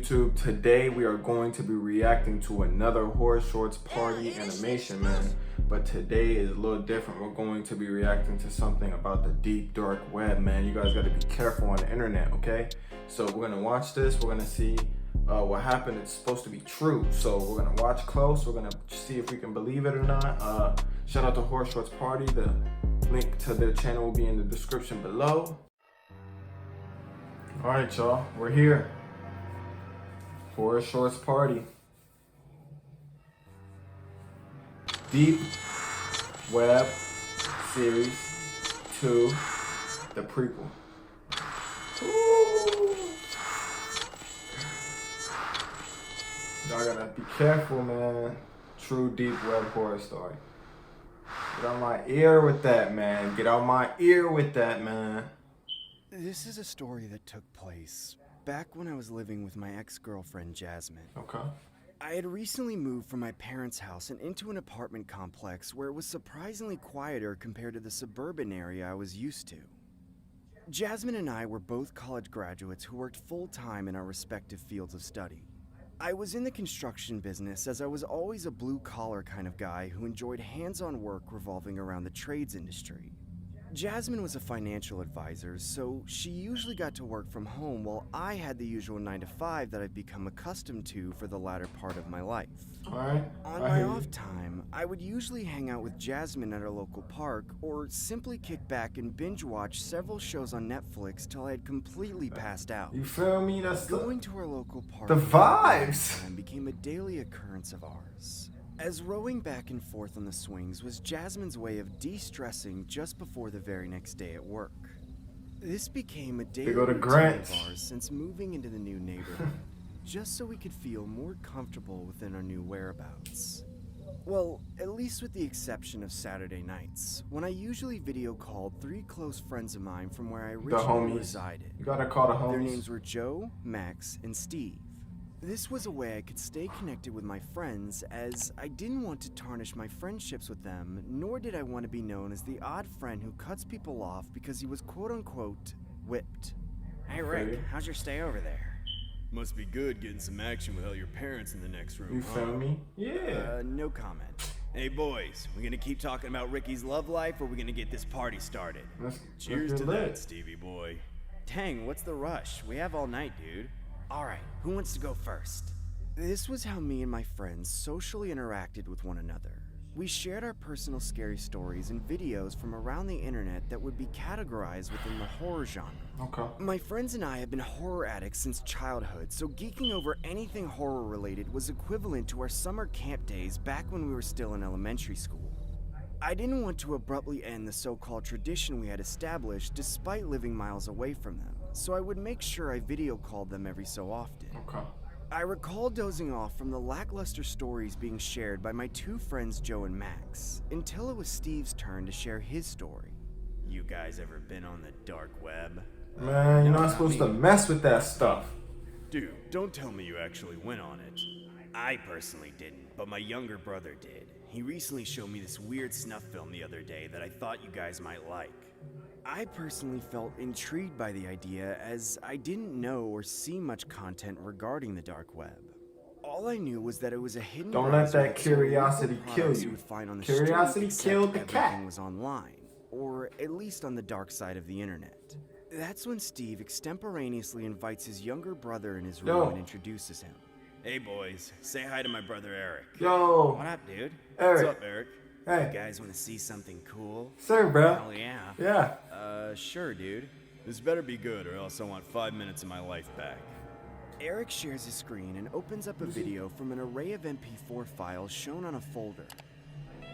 YouTube? Today we are going to be reacting to another Horror Shorts party animation, man. But today is a little different. We're going to be reacting to something about the deep dark web, man. You guys gotta be careful on the internet, okay? So we're gonna watch this, we're gonna see what happened. It's supposed to be true. So we're gonna watch close, we're gonna see if we can believe it or not. Shout out to Horror Shorts Party. The link to their channel will be in the description below. All right, y'all, we're here. Horror Shorts Party. Deep Web Series 2, the prequel. Ooh. Y'all gotta be careful, man. True deep web horror story. Get out my ear with that, man. Get out my ear with that, man. This is a story that took place back when I was living with my ex-girlfriend, Jasmine. Okay. I had recently moved from my parents' house and into an apartment complex where it was surprisingly quieter compared to the suburban area I was used to. Jasmine and I were both college graduates who worked full-time in our respective fields of study. I was in the construction business as I was always a blue-collar kind of guy who enjoyed hands-on work revolving around the trades industry. Jasmine was a financial advisor, so she usually got to work from home while I had the usual 9-to-5 that I've become accustomed to for the latter part of my life. Alright. On my off time, I would usually hang out with Jasmine at our local park or simply kick back and binge watch several shows on Netflix till I had completely passed out. You feel me? That's Going to our local park the vibes. became a daily occurrence of ours, as rowing back and forth on the swings was Jasmine's way of de-stressing just before the very next day at work. This became a daily routine of ours since moving into the new neighborhood, just so we could feel more comfortable within our new whereabouts. Well, at least with the exception of Saturday nights, when I usually video called 3 close friends of mine from where I originally resided. You gotta call the homies. Their names were Joe, Max, and Steve. This was a way I could stay connected with my friends, as I didn't want to tarnish my friendships with them, nor did I want to be known as the odd friend who cuts people off because he was quote-unquote whipped. Hey Rick, how's your stay over there? Must be good getting some action without your parents in the next room. You feel me? Yeah. No comment. Hey boys, we gonna keep talking about Ricky's love life, or we gonna get this party started? Cheers to that, Stevie boy. Dang, what's the rush? We have all night, dude. Alright, who wants to go first? This was how me and my friends socially interacted with one another. We shared our personal scary stories and videos from around the internet that would be categorized within the horror genre. Okay. My friends and I have been horror addicts since childhood, so geeking over anything horror related was equivalent to our summer camp days back when we were still in elementary school. I didn't want to abruptly end the so-called tradition we had established despite living miles away from them, so I would make sure I video called them every so often. Okay. I recall dozing off from the lackluster stories being shared by my 2 friends Joe and Max, until it was Steve's turn to share his story. You guys ever been on the dark web? Man, you're not supposed to mess with that stuff. Dude, don't tell me you actually went on it. I personally didn't, but my younger brother did. He recently showed me this weird snuff film the other day that I thought you guys might like. I personally felt intrigued by the idea, as I didn't know or see much content regarding the dark web. All I knew was that it was a hidden. Don't let that curiosity kill you. Would find on the Curiosity street, killed the everything cat. was online, or at least on the dark side of the internet. That's when Steve extemporaneously invites his younger brother in his room and introduces him. Hey boys, say hi to my brother Eric. Yo. What up, dude? Eric. What's up, Eric? Hey. You guys want to see something cool? Sir, bro. Oh yeah. Yeah. Sure, dude. This better be good, or else I want 5 minutes of my life back. Eric shares his screen and opens up a video from an array of MP4 files shown on a folder.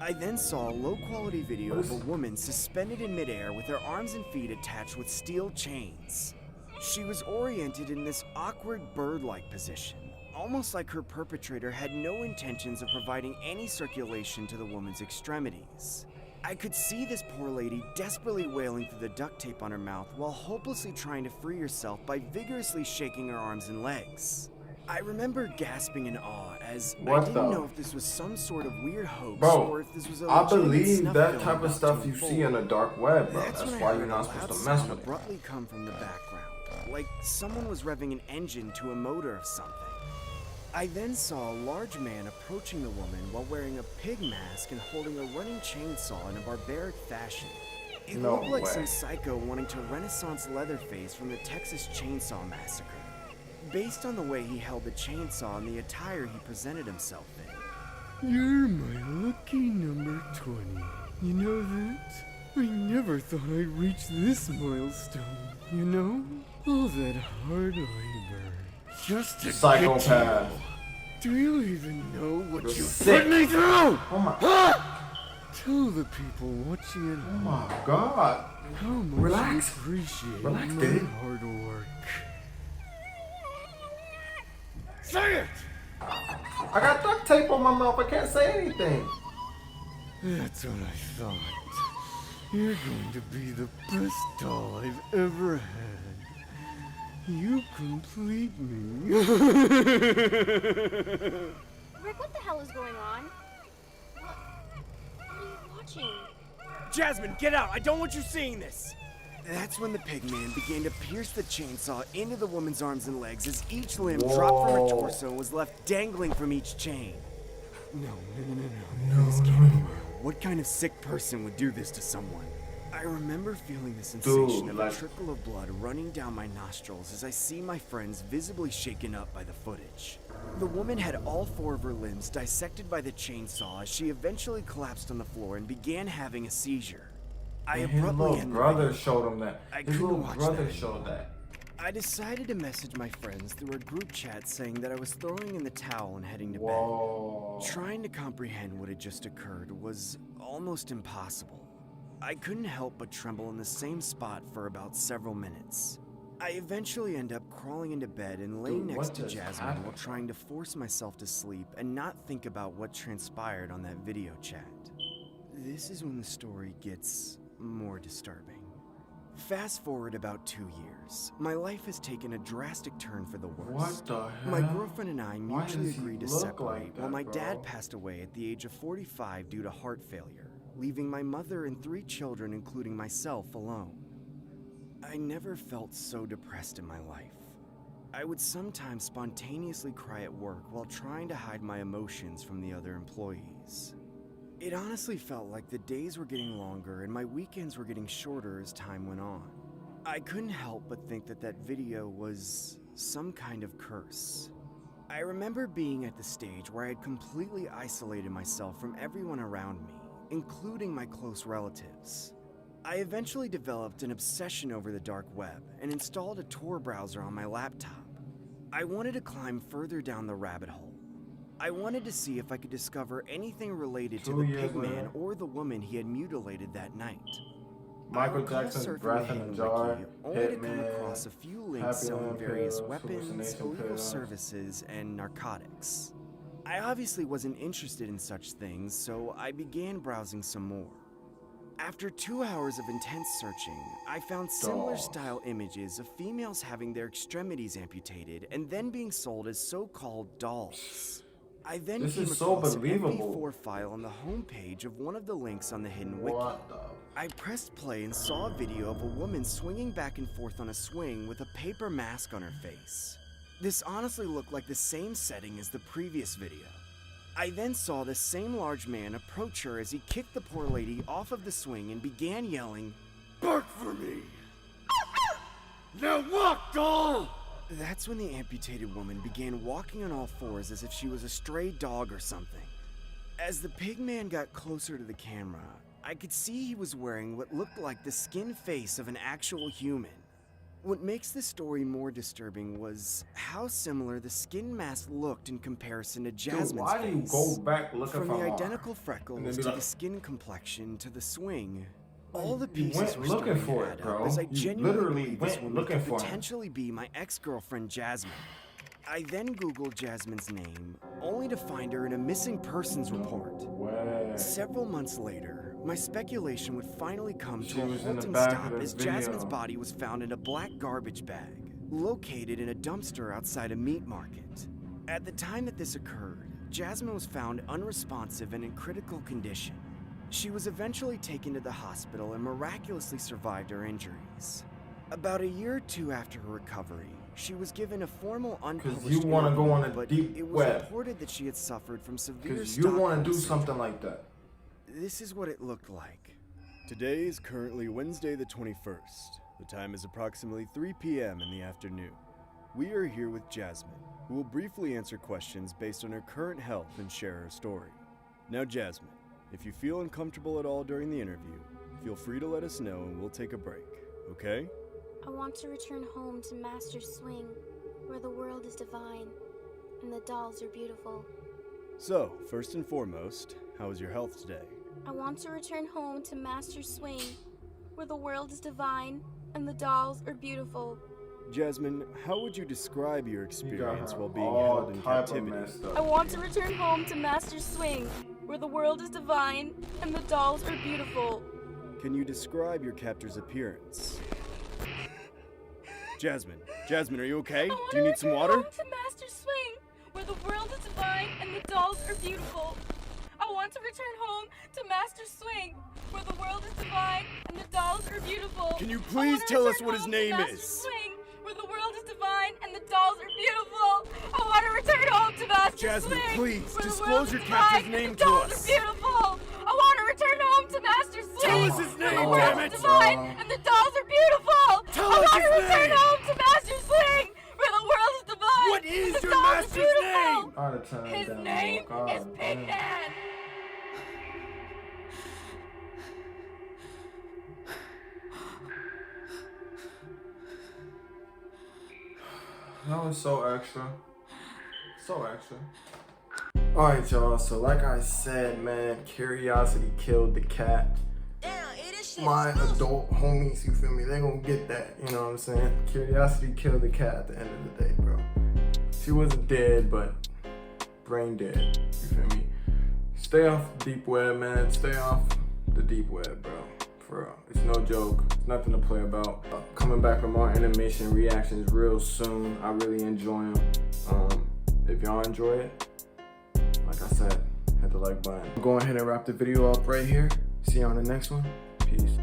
I then saw a low-quality video of a woman suspended in midair with her arms and feet attached with steel chains. She was oriented in this awkward bird-like position, almost like her perpetrator had no intentions of providing any circulation to the woman's extremities. I could see this poor lady desperately wailing through the duct tape on her mouth while hopelessly trying to free herself by vigorously shaking her arms and legs. I remember gasping in awe, as I didn't know if this was some sort of weird hoax or if this was a I legitimate believe snuff that film type of about stuff to you see unfold. on the dark web, bro. That's That's when why I you're not heard a supposed loud to mess sound with it. abruptly come from the background. like someone was revving an engine to a motor of something. I then saw a large man approaching the woman while wearing a pig mask and holding a running chainsaw in a barbaric fashion. It No looked like way. some psycho wanting to Renaissance Leatherface from the Texas Chainsaw Massacre, based on the way he held the chainsaw and the attire he presented himself in. You're my lucky number 20. You know that? I never thought I'd reach this milestone, you know? All that hard labor. Just to Psychopath. get you. Do you even know what You're you sick. put me through? Oh my. Tell the people watching at Oh home my God. how much Relax. you appreciate Relax, my dude. hard work. Say it! I got duct tape on my mouth. I can't say anything. That's what I thought. You're going to be the best doll I've ever had. You complete me. Rick, what the hell is going on? What are you watching? Jasmine, get out! I don't want you seeing this! That's when the pigman began to pierce the chainsaw into the woman's arms and legs as each limb dropped from her Whoa. torso and was left dangling from each chain. No. No, This can't be real. What kind of sick person would do this to someone? I remember feeling the sensation of a like- trickle of blood running down my nostrils as I see my friends visibly shaken up by the footage. The woman had all 4 of her limbs dissected by the chainsaw as she eventually collapsed on the floor and began having a seizure. I And his abruptly little ended the brother video. showed him that. I His couldn't little watch brother that showed anymore. that. I decided to message my friends through a group chat saying that I was throwing in the towel and heading to Whoa. bed. Trying to comprehend what had just occurred was almost impossible. I couldn't help but tremble in the same spot for about several minutes. I eventually end up crawling into bed and laying Dude, next what to just Jasmine happened? while trying to force myself to sleep and not think about what transpired on that video chat. This is when the story gets more disturbing. Fast forward about 2 years. My life has taken a drastic turn for the worse. What the hell? My girlfriend and I Why mutually does he agreed to look separate like while that, my bro? dad passed away at the age of 45 due to heart failure, leaving my mother and 3 children, including myself, alone. I never felt so depressed in my life. I would sometimes spontaneously cry at work while trying to hide my emotions from the other employees. It honestly felt like the days were getting longer and my weekends were getting shorter as time went on. I couldn't help but think that that video was some kind of curse. I remember being at the stage where I had completely isolated myself from everyone around me, including my close relatives. I eventually developed an obsession over the dark web and installed a Tor browser on my laptop. I wanted to climb further down the rabbit hole. I wanted to see if I could discover anything related to 2 the years pigman later. or the woman he had mutilated that night. Michael I recall Jackson's surfing Breath the in a Hidden Jar, Wiki, only to come Hitman, across a few links Happy selling Land various Pills, weapons, Hallucination illegal Pills. services, and narcotics. I obviously wasn't interested in such things, so I began browsing some more. After 2 hours of intense searching, I found similar Dolls. style images of females having their extremities amputated and then being sold as so-called dolls. I then This came is so across believable. an MP4 file on the homepage of one of the links on the Hidden Wiki. What the? I pressed play and saw a video of a woman swinging back and forth on a swing with a paper mask on her face. This honestly looked like the same setting as the previous video. I then saw the same large man approach her as he kicked the poor lady off of the swing and began yelling, Bark for me! Now walk, doll! That's when the amputated woman began walking on all fours as if she was a stray dog or something. As the pigman got closer to the camera, I could see he was wearing what looked like the skin face of an actual human. What makes this story more disturbing was how similar the skin mask looked in comparison to Dude, Jasmine's why do you face. go back looking From for the more? identical And freckles then to be like- the skin complexion to the swing, all the You pieces went were looking starting for to it, add bro. up as I You genuinely literally believe this went woman looking could for him. potentially be my ex-girlfriend Jasmine. I then Googled Jasmine's name, only to find her in a missing persons report. Way. Several months later, my speculation would finally come She to a was in the halting back of stop the as video. Jasmine's body was found in a black garbage bag, located in a dumpster outside a meat market. At the time that this occurred, Jasmine was found unresponsive and in critical condition. She was eventually taken to the hospital and miraculously survived her injuries. About a year or two after her recovery, she was given a formal unpublished you wanna go interview, on the but deep it was web. reported that she had suffered from severe Because you want to do Stockholm something like that. syndrome. This is what it looked like. Today is currently Wednesday the 21st. The time is approximately 3 p.m. in the afternoon. We are here with Jasmine, who will briefly answer questions based on her current health and share her story. Now, Jasmine, if you feel uncomfortable at all during the interview, feel free to let us know and we'll take a break, okay? I want to return home to Master's Swing, where the world is divine and the dolls are beautiful. So, first and foremost, how is your health today? I want to return home to Master's Swing, where the world is divine and the dolls are beautiful. Jasmine, how would you describe your You got experience her while being all held in type of captivity? messed I up. want to return home to Master's Swing, where the world is divine and the dolls are beautiful. Can you describe your captor's appearance? Jasmine, are you okay? I want Do you to need some return water? home to Master's Swing, where the world is divine and the dolls are beautiful. I want to return home to Master's Swing, where the world is divine and the dolls are beautiful. Can you I please wanna tell us return what his home to name Master's is? Swing, where the world is divine and the dolls are beautiful. I want to return home to Master's Jasmine, Swing, please, where the disclose world is your divine captor's and name the to dolls us. are beautiful. I want to return home to Master's Swing. Tell us his where name, the world damn is it. divine and the dolls are beautiful. Tell I us want to his return name. home to Master's Swing, where the world is divine. What is and the your dolls are master's beautiful. name? I'd have turned His down. name Oh, is God Pig damn. Man. That was so extra. So extra. Alright, y'all. So, like I said, man, curiosity killed the cat. My adult homies, you feel me? They gonna get that, you know what I'm saying? Curiosity killed the cat at the end of the day, bro. She wasn't dead, but brain dead. You feel me? Stay off the deep web, man. Stay off the deep web, bro. For real. It's no joke. It's nothing to play about. Coming back with more animation reactions real soon. I really enjoy them. If y'all enjoy it, like I said, hit the like button. I'm going ahead and wrap the video up right here. See you on the next one. Peace.